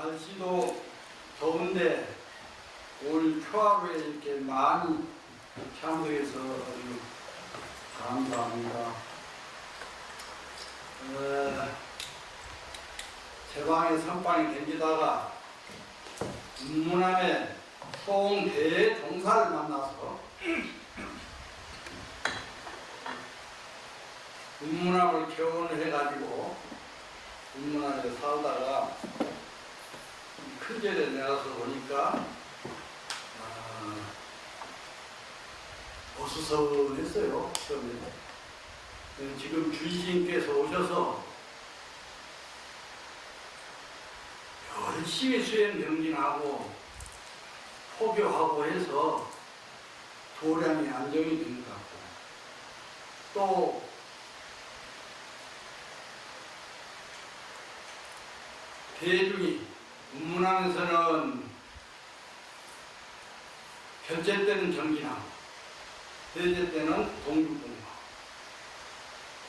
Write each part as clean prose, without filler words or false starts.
날씨도 더운데 오늘 초하루에 이렇게 많이 참석해서 아주 감사합니다. 제 방에 선방에 댕기다가 문문암에 송대종사를 만나서 문문암을 개원을 해가지고 문문암에 살다가 큰 절에 내려서 보니까 어수선했어요. 처음에. 지금 주의스님께서 오셔서 열심히 수행 정진하고 포교하고 해서 도량이 안정이 된 것 같고, 또 대중이 문문암에서는 결제 때는 정진하고 대제 때는 동주공부,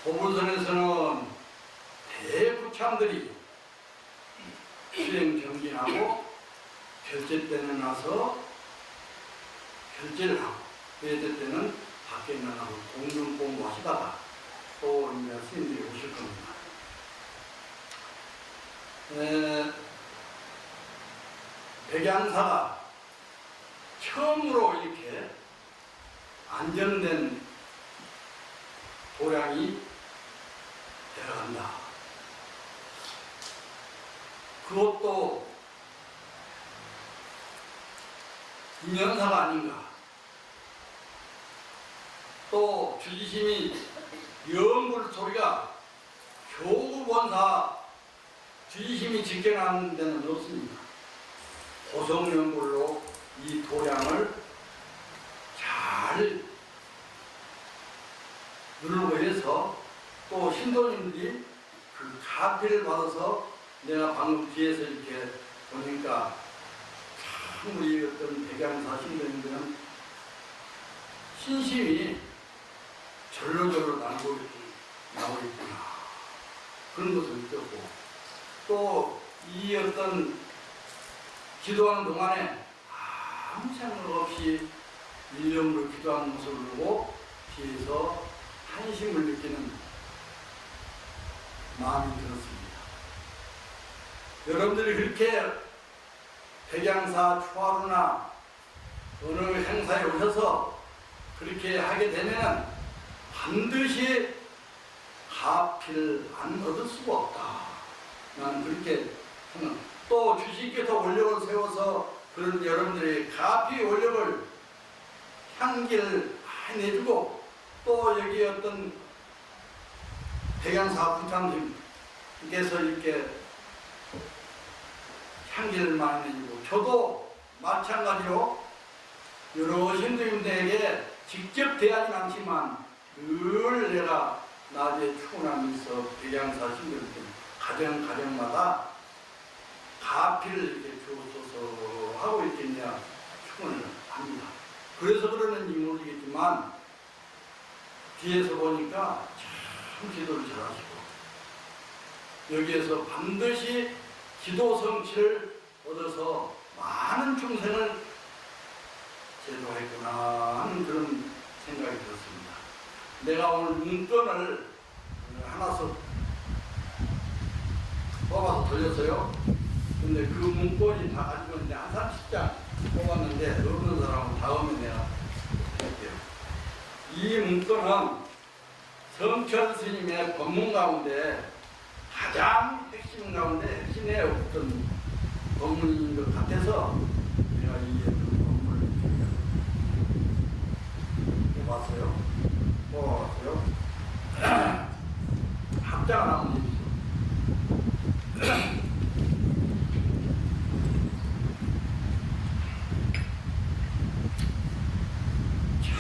고불선에서는 대부참들이 수행 정진하고 결제 때는 와서 결제를 하고 대제 때는 밖에 나가고 공중공부 하시다가 또 이제 스님들이 오실 겁니다. 백양사가 처음으로 이렇게 안정된 도량이 되어간다. 그것도 인연사가 아닌가. 또 주지심이 영불 소리가 교구본사 주지심이 지켜나는 데는 없습니다. 고성연불로 이 도량을 잘 누르고 해서 또 신도님들이 그 가피를 받아서 내가 방금 뒤에서 이렇게 보니까 참 우리 어떤 백양사 신도님들은 신심이 절로절로 나오고 있구나. 그런 것을 느꼈고, 또 이 어떤 기도하는 동안에 아무 생각 없이 일념으로 기도하는 모습을 보고 뒤에서 한심을 느끼는 마음이 들었습니다. 여러분들이 그렇게 백양사 초하루나 어느 행사에 오셔서 그렇게 하게 되면 반드시 가피를 안 얻을 수가 없다. 나는 그렇게 하는. 또 주식께서 원력을 세워서 그런 여러분들이 가피 원력을 향기를 많이 내주고, 또 여기 어떤 백양사 부참님께서 이렇게 향기를 많이 내주고, 저도 마찬가지로 여러 신도님들에게 직접 대하진 않지만 늘 내가 낮에 추운함이 있어 백양사 신도님들 가정마다 가피를 이렇게 주어서 하고 있겠냐 축원을 합니다. 그래서 그러는지 모르겠지만 뒤에서 보니까 참 기도를 잘하시고 여기에서 반드시 기도 성취를 얻어서 많은 중생을 제도했구나 하는 그런 생각이 들었습니다. 내가 오늘 문건을 하나 뽑아서 돌렸어요. 근데 그 문건이 다 가지고 있는데 한 30장 뽑았는데 없는 사람은 다음에 내가 할게요. 이 문건은 성철 스님의 법문 가운데 가장 핵심 가운데 핵심의 어떤 법문인 것 같아서 내가 이 법문을 뽑았어요. 합자가 나온 일이죠.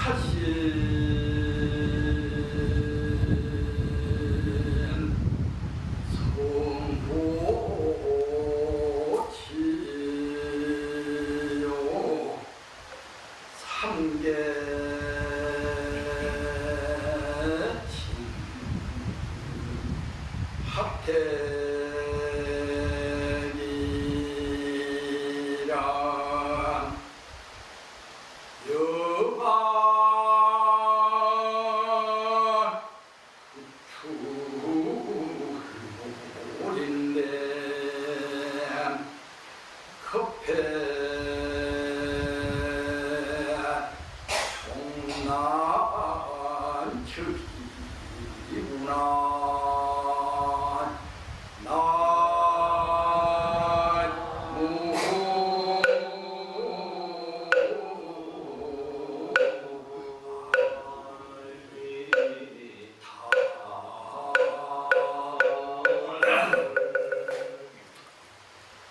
차신 성보치요 삼계친 합태기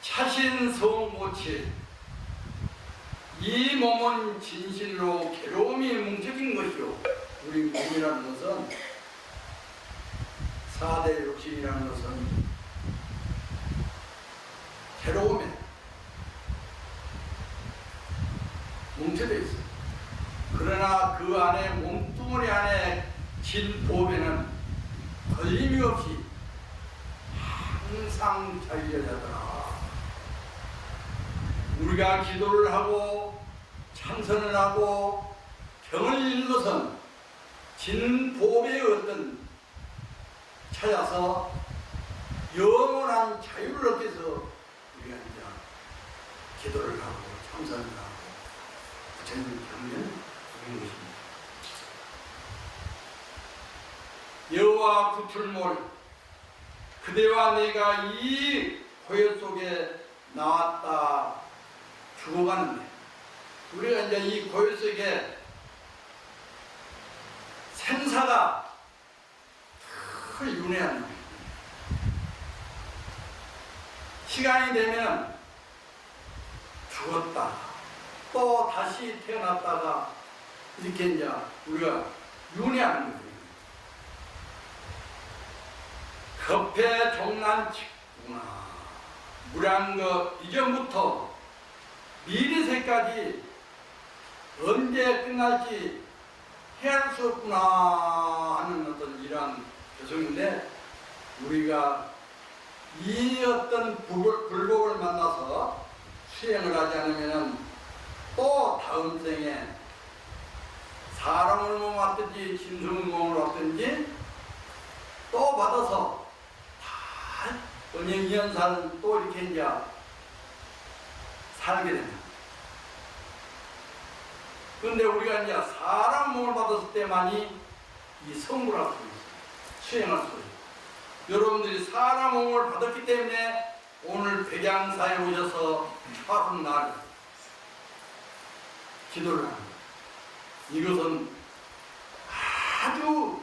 차신성모치. 이 몸은 진실로 괴로움이 뭉쳐진 것이요. 우리 몸이라는 것은, 4대 욕심이라는 것은 괴로움에 뭉쳐져 있어요. 그러나 그 안에, 몸뚱어리 안에 진 보배는 걸림이 없이 항상 자유자더라. 우리가 기도를 하고 참선을 하고 병을 잃는 것은 진보배의 어떤 찾아서 영원한 자유를 얻기 위해서 우리가 이제 기도를 하고 참선을 하고 부처님을 경배하는 것입니다. 여호와 구출몰, 그대와 내가 이 고요 속에 나왔다 죽어가는데, 우리가 이제 이 고요 속에 생사가 늘 윤회하는 거예요. 시간이 되면 죽었다, 또 다시 태어났다가 이렇게 이제 우리가 윤회하는 거예요. 급해 종난치구나. 무량거 이전부터 미래세까지 언제 끝날지 헤아릴 수 없구나 하는 어떤 이러한 교정인데, 우리가 이 어떤 불법을 만나서 수행을 하지 않으면 또 다음 생에 사람을 몸 왔든지 짐승을 몸을 왔든지 또 받아서 다 은행이연산 또 이렇게 이제 살게 됩니다. 그런데 우리가 이제 사람 몸을 받았을 때만이 이 성불할 수 있어요. 수행할 수 있어요. 여러분들이 사람 몸을 받았기 때문에 오늘 백양사에 오셔서 하루 날 기도를 합니다. 이것은 아주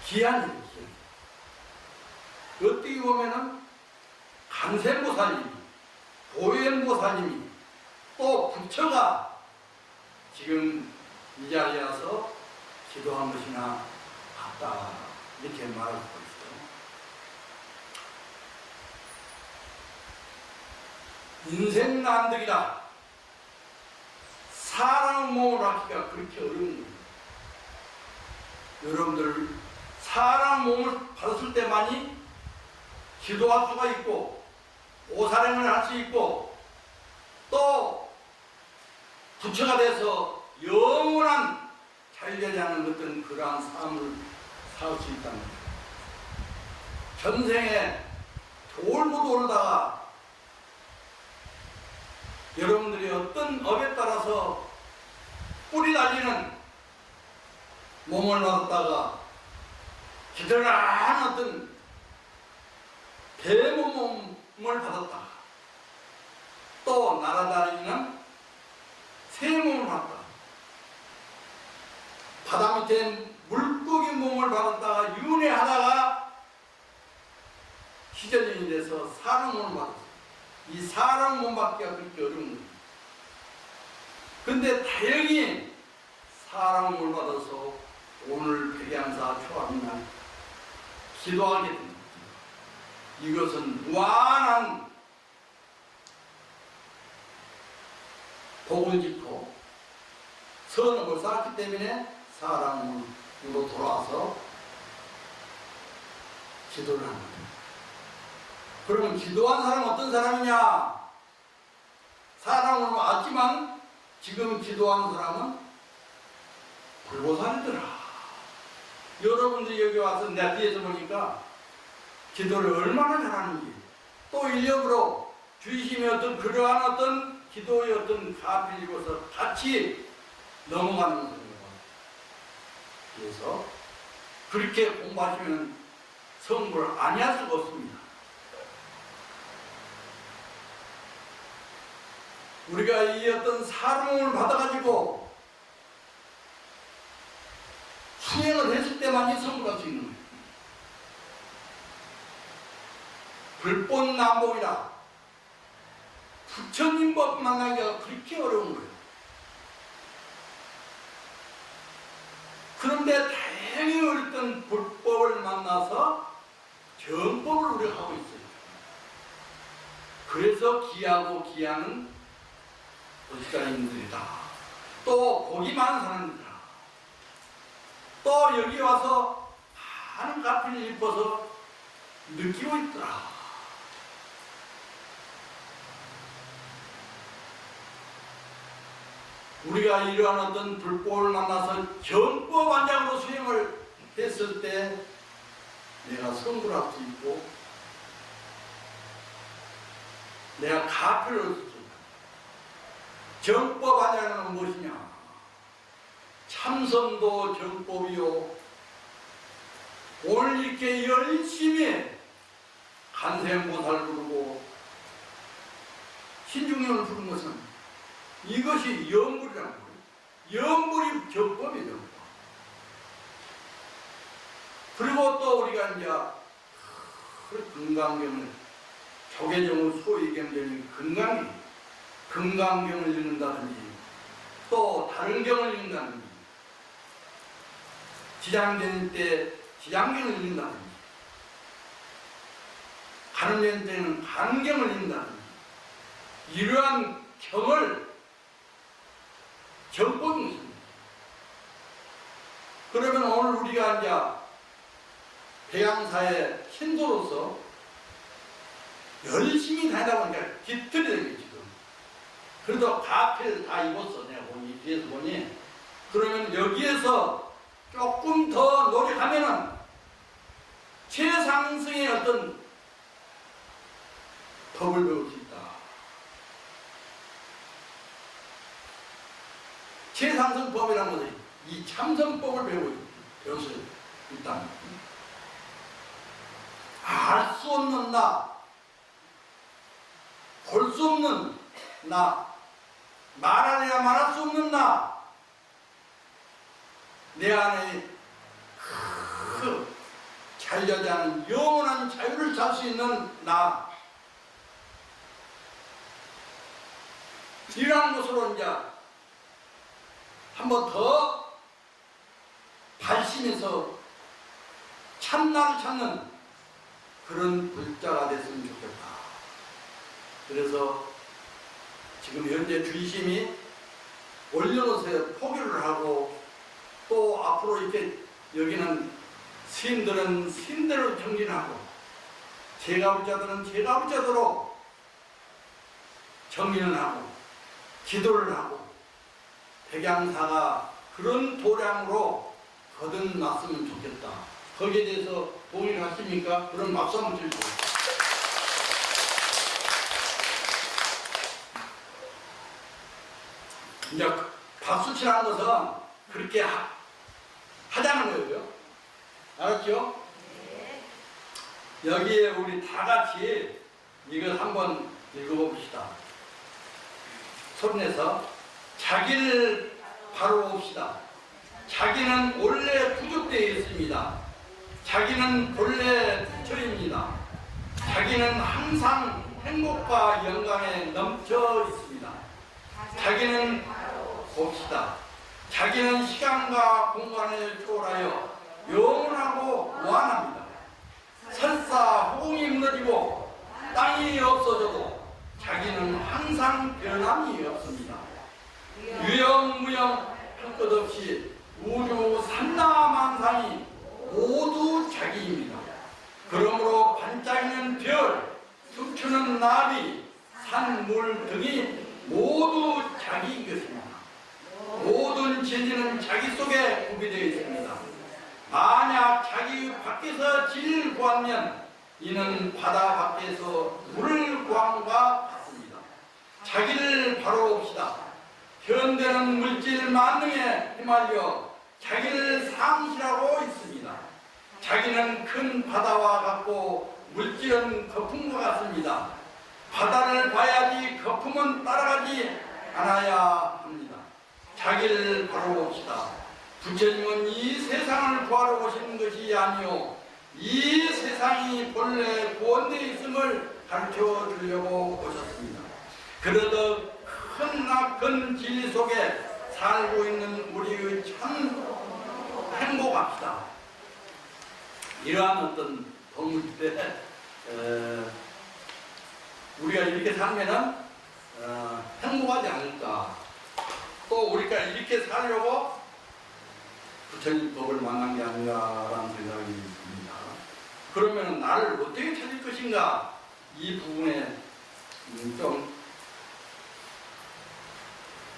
귀한 일이에요. 어떻게 보면은 간센보살님이, 보현보살님이, 또 부처가 지금 이 자리에 와서 기도한 것이나 같다, 이렇게 말하고 있어요. 인생 난득이다. 사람 몸을 하기가 그렇게 어려운 거예요. 여러분들 사람 몸을 받았을 때만이 기도할 수가 있고 오사령을 할 수 있고 또 부처가 돼서 영원한 자유되지 않은 어떤 그러한 삶을 살 수 있다는 거예요. 전생에 돌고 돌다가 여러분들이 어떤 업에 따라서 뿌리 달리는 몸을 받았다가 기들한 어떤 대몸을 받았다, 또 날아다니는 새 몸을 받았다, 바다 밑에 물고기 몸을 받았다가 윤회하다가 희전인이 돼서 사람 몸을 받았어요. 이 사람 몸 받기가 그렇게 어려운 거예요. 근데 다행히 사람 몸을 받아서 오늘 백양사 초합날 기도하게 됩니다. 이것은 무한한 복을 짓고 선업을 쌓았기 때문에 사람으로 돌아와서 기도를 합니다. 그러면 기도한 사람은 어떤 사람이냐? 사람으로 왔지만 지금 기도하는 사람은 불보살이더라. 여러분들이 여기 와서 내 뒤에서 보니까 기도를 얼마나 잘하는지, 또 인력으로 주심의 어떤 그러한 어떤 기도의 어떤 가필이고서 같이 넘어가는 것입니다. 그래서 그렇게 공부하시면 성불을 아니할 수가 없습니다. 우리가 이 어떤 사명을 받아가지고 수행을 했을 때만이 성불할 수 있는 거예요. 불본남복이라 부처님법 만나기가 그렇게 어려운 거예요. 그런데 다행히 어렸던 불법을 만나서 정법을 우리가 하고 있어요. 그래서 귀하고 귀하는 도시가인들이다. 또 복이 많은 사람들이다. 또 여기 와서 많은 가피를 입어서 느끼고 있더라. 우리가 이러한 어떤 불법을 만나서 정법 안장으로 수행을 했을 때 내가 성불할 수 있고 내가 가피를 얻을 수 있다. 정법 안장은 무엇이냐? 참선도 정법이요. 오늘 이렇게 열심히 간생보살 부르고 신중령을 부른 것은 이것이 염불이라는 거예요. 염불이 정법이죠. 그리고 또 우리가 이제 금강경을 조계종을 소위 경전이 금강경을 읽는다든지 또 다른 경을 읽는다든지 지장된 때 지장경을 읽는다든지 가늠된 때는 가늠경을 읽는다든지 이러한 경을 정법인 것입니다. 그러면 오늘 우리가 이제 배양사의 신도로서 열심히 다니다 보니까 깃털이 된 게 지금. 그래도 가피를 다 입었어. 내가 보니, 뒤에서 보니. 그러면 여기에서 조금 더 노력하면은 최상승의 어떤 법을 배울 수 있다. 최상승법이라는 것은 이 참선법을 배웠어요. 일단 알 수 없는 나, 볼 수 없는 나, 말하려야 말할 수 없는 나, 내 안에 자유하지 않은 영원한 자유를 찾을 수 있는 나, 이러한 것으로 이제 한 번 더 발심해서 참나를 찾는 그런 불자가 됐으면 좋겠다. 그래서 지금 현재 주의심이 올려놓으세요. 포교를 하고 또 앞으로 이렇게 여기는 스님들은 스님대로 정진하고 제가부자들은 제가부자대로 정진을 하고 기도를 하고 백양사가 그런 도량으로 거듭났으면 좋겠다. 거기에 대해서 동의를 하십니까? 그런 박수 한번 드리고. 이제 박수 치라는 것은 그렇게 하자는 거예요. 알았죠? 네. 여기에 우리 다 같이 이걸 한번 읽어봅시다. 손에서 자기를 바로 봅시다. 자기는 원래 부족되어 있습니다. 자기는 본래 부처입니다. 자기는 항상 행복과 영광에 넘쳐 있습니다. 자기는 봅시다. 자기는 시간과 공간을 초월하여 영원하고 무한합니다. 설사 호공이 무너지고 땅이 없어져도 자기는 항상 변함이 없습니다. 유영무영 할 것 없이 우주 삼라만상이 모두 자기입니다. 그러므로 반짝이는 별, 춤추는 나비, 산물 등이 모두 자기인 것입니다. 모든 진리는 자기 속에 구비되어 있습니다. 만약 자기 밖에서 진리를 구하면 이는 바다 밖에서 물을 구함과 같습니다. 자기를 바로 봅시다. 현대는 물질 만능에 휘말려 자기를 상실하고 있습니다. 자기는 큰 바다와 같고 물질은 거품과 같습니다. 바다를 봐야지 거품은 따라가지 않아야 합니다. 자기를 바로 봅시다. 부처님은 이 세상을 구하러 오시는 것이 아니요 이 세상이 본래 구원되어 있음을 가르쳐 주려고 오셨습니다. 그러듯 큰 진리 속에 살고 있는 우리의 참 행복합시다. 이러한 어떤 동물때 우리가 이렇게 살면은 행복하지 않을까. 또 우리가 이렇게 살려고 부처님 법을 만난 게 아닌가라는 생각이 듭니다. 그러면 나를 어떻게 찾을 것인가? 이 부분에 좀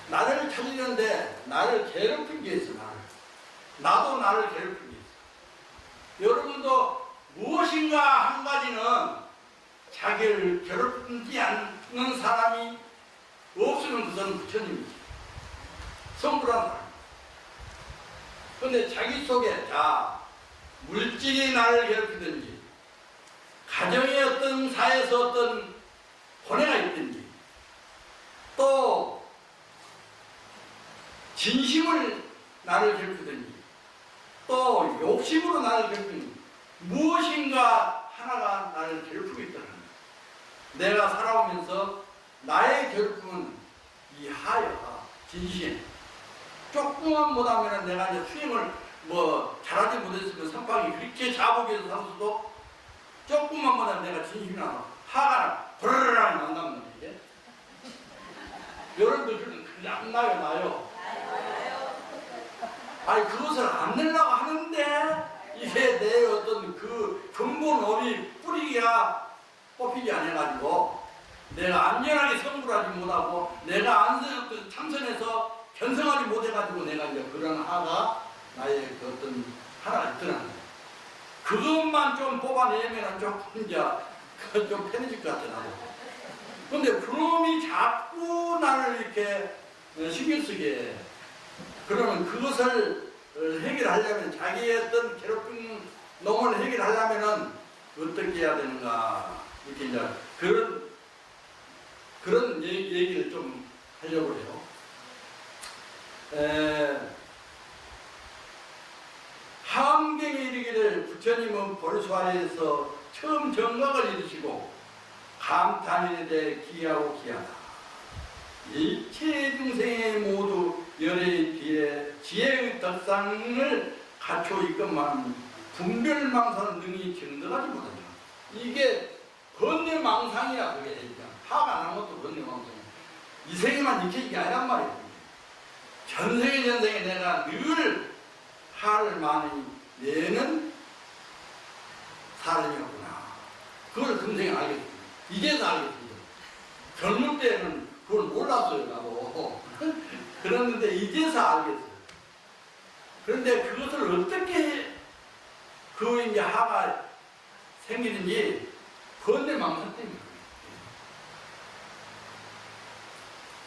나를 찾으려는데 나를 괴롭힌 게 있어. 나도 나를 괴롭힌 게 있어. 여러분도 무엇인가 한 가지는 자기를 괴롭히지 않는 사람이 없으면 그것은 부처님이지. 성불한 사람. 근데 자기 속에 물질이 나를 괴롭히든지 가정의 어떤 사회에서 어떤 고뇌가 있든지 또 진심을 나를 괴롭히든지 또 욕심으로 나를 괴롭히든지 무엇인가 하나가 나를 괴롭히고 있다는 거예요. 내가 살아오면서 나의 괴롭힘은 이 하여 진심 조금만 못하면 내가 이제 수행을 잘하지 못했으면 선방이 그렇게 자복해서 삼수도 조금만 못하면 내가 진심이 나서 화가 부르르르 난단 말이에요. 여러분들 그냥 나요. 아니 그것을 안 내려고 하는데 이게 내 어떤 그 근본 어리 뿌리가 뽑히지 않아가지고 내가 안전하게 성불하지 못하고 내가 참선해서 견성하지 못해가지고 내가 이제 그런 하가 나의 그 어떤 하나가 있더라는 거예요. 그것만 좀 뽑아내면 조금 이제 좀 편해질 것 같아 나도. 근데 그놈이 자꾸 나를 이렇게 신경 쓰게 해. 그러면 그것을 해결하려면 자기의 어떤 괴롭힌 놈을 해결하려면은 어떻게 해야 되는가 이렇게 이제 그런 얘기를 좀 하려고 해요. 하암경에 이르기를 부처님은 벌수 아래에서 처음 정각을 이루시고 감탄에 대해 기하고 기하다. 일체 중생의 모두 열의 지혜의 덕상을 갖춰 있건만 분별망상은 능히 증득하지 못한다. 이게 번뇌망상이야. 그게 진짜 화가 나는 것도 번뇌망상이야. 이 생에만 익힌 게 아니란 말이야. 전생에 내가 늘 화를 많이 내는 사람이었구나. 그걸 금생에 알겠습니다. 이제서 알겠습니다. 젊을 때는 그걸 몰랐어요, 나도. 그랬는데 이제서 알겠어요. 그런데 그것을 어떻게 그 이제 화가 생기는지 번뇌망상 때문에.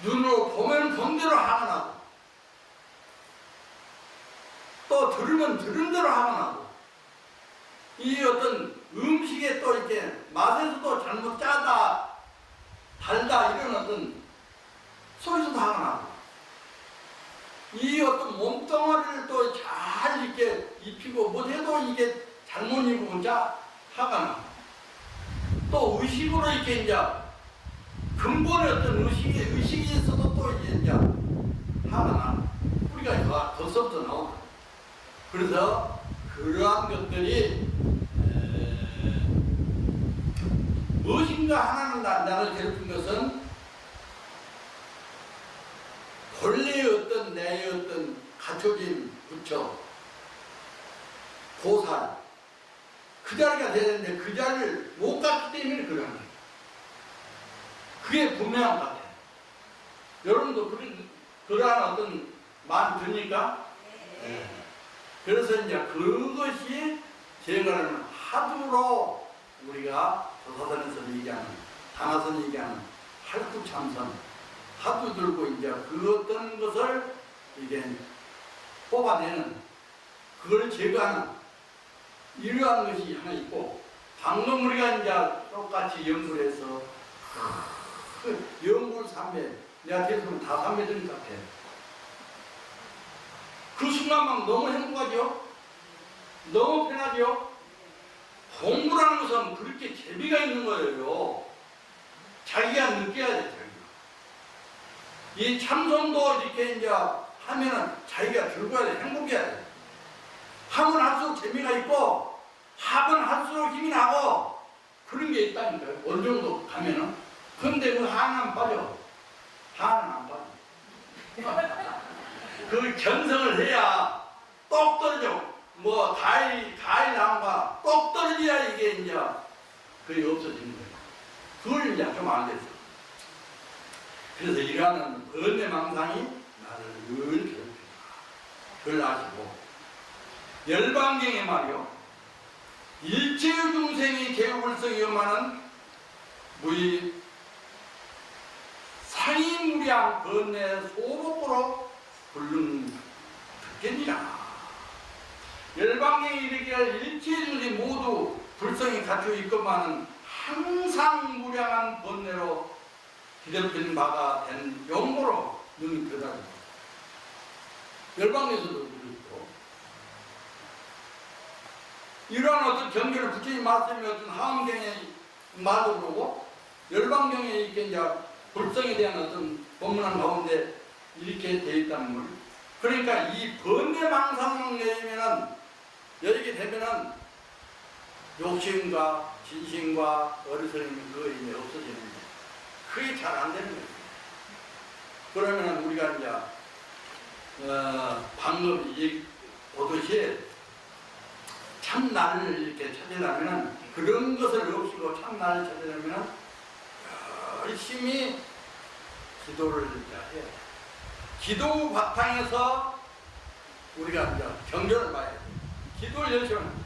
눈으로 보면 본대로 화가 나고 또 들으면 들은 대로 화가 나고 이 어떤 음식에 또 이렇게 맛에서도 잘못 짜다 달다 이런 어떤 소리도 화가 나고 이 어떤 몸뚱아리를 또 잘 이렇게 입히고 못해도 이게 잘못 입으면 화가 나고 또 의식으로 이렇게 이제 근본의 어떤 의식이 있어도 또 이제 화가 나고 뿌리가 벌써부터 나오고 그래서 그러한 것들이 무엇인가 하나는 나를 괴롭힌 것은 본래의 어떤 내 어떤 갖춰진 부처, 보살 그 자리가 되는데 그 자리를 못 갔기 때문에 그러는 거예요. 그게 분명한 것 같아요. 여러분도 그러한 어떤 마음 드니까? 네. 그래서 이제 그것이 제가 하두로 우리가 도사선에서 얘기하는, 다나선 얘기하는 할구참선, 하두 들고 이제 그 어떤 것을 이게 뽑아내는, 그걸 제거하는 이러한 것이 하나 있고, 방금 우리가 이제 똑같이 연구를 해서 연구를 3회, 내가 대부분 다 3회 된 것 같아. 그 순간만 너무 행복하죠? 너무 편하죠? 공부라는 것은 그렇게 재미가 있는 거예요. 자기가 느껴야 돼, 자기가. 이 참선도 이렇게 이제 하면은 자기가 들고야 돼, 행복해야 돼. 하면 할수록 재미가 있고, 하면 할수록 힘이 나고, 그런 게 있다니까요. 어느 정도 가면은. 근데 그 하는 안 빠져. 하는 안 빠져. 그 견성을 해야 똑 떨어져. 뭐, 가일 나온가 똑 떨어져야 이게 이제 그게 없어지는 거예요. 그걸 이제 좀 안 됐어. 그래서 이러한 번뇌망상이 나를 늘 괴롭힌다. 그걸 아시고, 열반경에 말이요. 일체의 중생이 개우불성이요마는 무의 상이무량 번뇌 소복으로 불능 듣겠니라. 열반경에 이르기를 일체의 중생 모두 불성이 갖추어 있건만은 항상 무량한 번뇌로 뒤덮인 바가 된 용모로 눈이 들어다니다. 열반경에서도 그렇고, 이러한 어떤 경계를 부처님 말씀이 어떤 하엄경에 말도 그러고, 열반경에 이렇게 이제 불성에 대한 어떤 법문한 가운데 이렇게 되어 있다는 걸. 그러니까 이 번뇌망상에면은 여기 되면은 욕심과 진심과 어리석음이 그거 이제 없어지는데, 그게 잘 안 되는 거예요. 그러면은 우리가 이제 방금 보듯이 참나를 이렇게 찾으려면은, 그런 것을 없이고 참나를 찾으려면은 열심히 기도를 해야 돼요. 기도 바탕에서 우리가 이제 경전을 봐야 돼요. 기도를 열심히 하면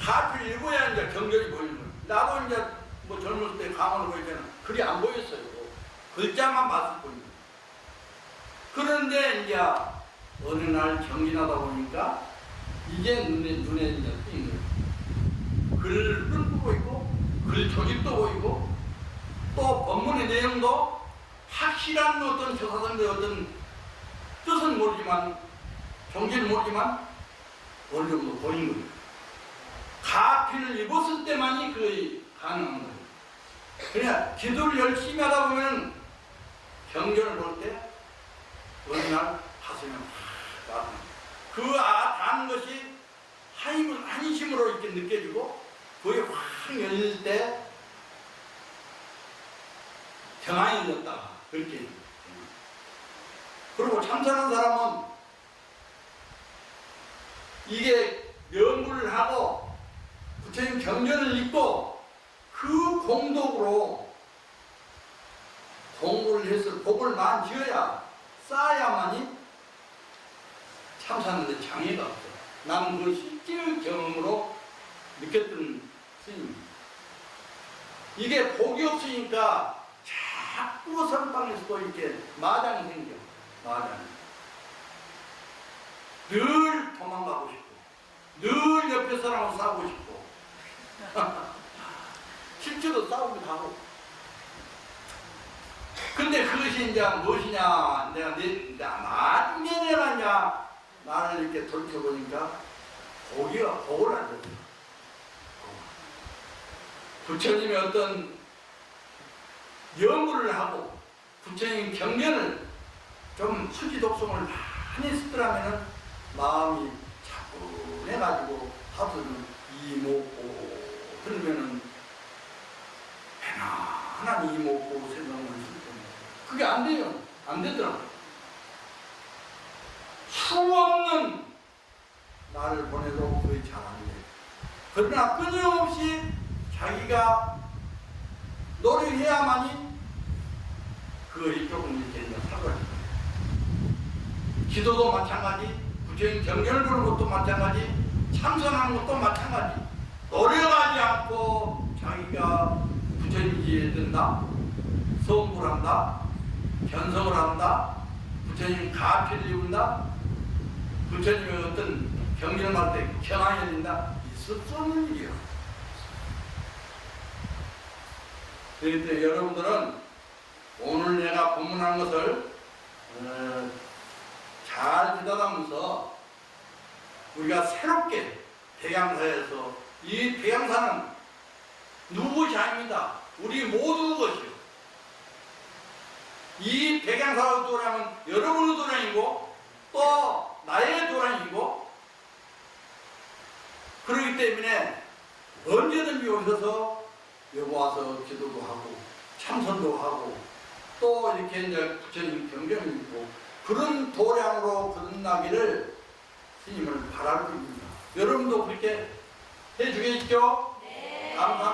가필 읽어야 이제 경전이 보이는 거예요. 나도 이제 뭐 젊을 때 강원을 보일 때는 글이 안 보였어요. 글자만 봤을 뿐이에요. 그런데 이제 어느 날 정진하다 보니까 이게 눈에 이제 띄는 거예요. 글도 보이고, 글 조직도 보이고, 또 법문의 내용도 확실한 어떤 교사선의 어떤 뜻은 모르지만, 정신은 모르지만, 어느 정도 보이는 거예요. 가피를 입었을 때만이 그게 가능한 거예요. 그냥 기도를 열심히 하다 보면 경전을 볼 때 어느 날 가슴이 확 그 다는 것이 한심으로 이렇게 느껴지고, 그게 확 열릴 때 경안이 열렸다. 그렇게. 그리고 참선한 사람은 이게 연구를 하고 부처님 경전을 읽고 그 공덕으로 공부를 해서 복을 많이 지어야 쌓아야만이 참사하는데 장애가 없어요. 나는 그 실제 경험으로 느꼈던 스님입니다. 이게 복이 없으니까 자꾸 선방에서도 이렇게 마장이 생겨. 마장이. 늘 도망가고 싶고, 늘 옆에 사람하고 싸우고 싶고, 실제로 싸우기도 하고. 근데 그것이 이제 무엇이냐, 내가 나중에 내가 이제 나를 이렇게 돌켜보니까 복을 안 줬어요. 부처님의 어떤 연구를 하고 부처님 경전을 좀 수지독성을 많이 쓰더라면 마음이 차분해가지고 하루는 이목고 들으면은 편안한 이목고 생각을 쓸 겁니다. 그게 안 돼요. 안 되더라고요. 수없는 나를 보내도 거의 잘 안 돼요. 그러나 끊임없이 자기가 노력해야만이 그것이 조금 이렇게 사고를 해요. 기도도 마찬가지, 부처님 경전을 보는 것도 마찬가지, 참선하는 것도 마찬가지. 노력하지 않고 자기가 부처님 지에 든다, 성불 한다, 견성을 한다, 부처님 가피를 입는다, 부처님의 어떤 경전을 할 때 경안이 된다, 이 있을 수 없는 일이요. 그런데 여러분들은 오늘 내가 본문한 것을 잘 기다리면서 우리가 새롭게 백양사에서 이 백양사는 누구것이 아닙니다. 우리 모두 것이요. 이 백양사의 도량은 여러분의 도량이고 또 나의 도량이고 그렇기 때문에 언제든지 오셔서 여기 와서 기도도 하고 참선도 하고 또 이렇게 이제 부처님 경전을 읽고 그런 도량으로 거듭나기를 스님을 바라는 겁니다. 여러분도 그렇게 해주겠죠? 네. 감사합니다.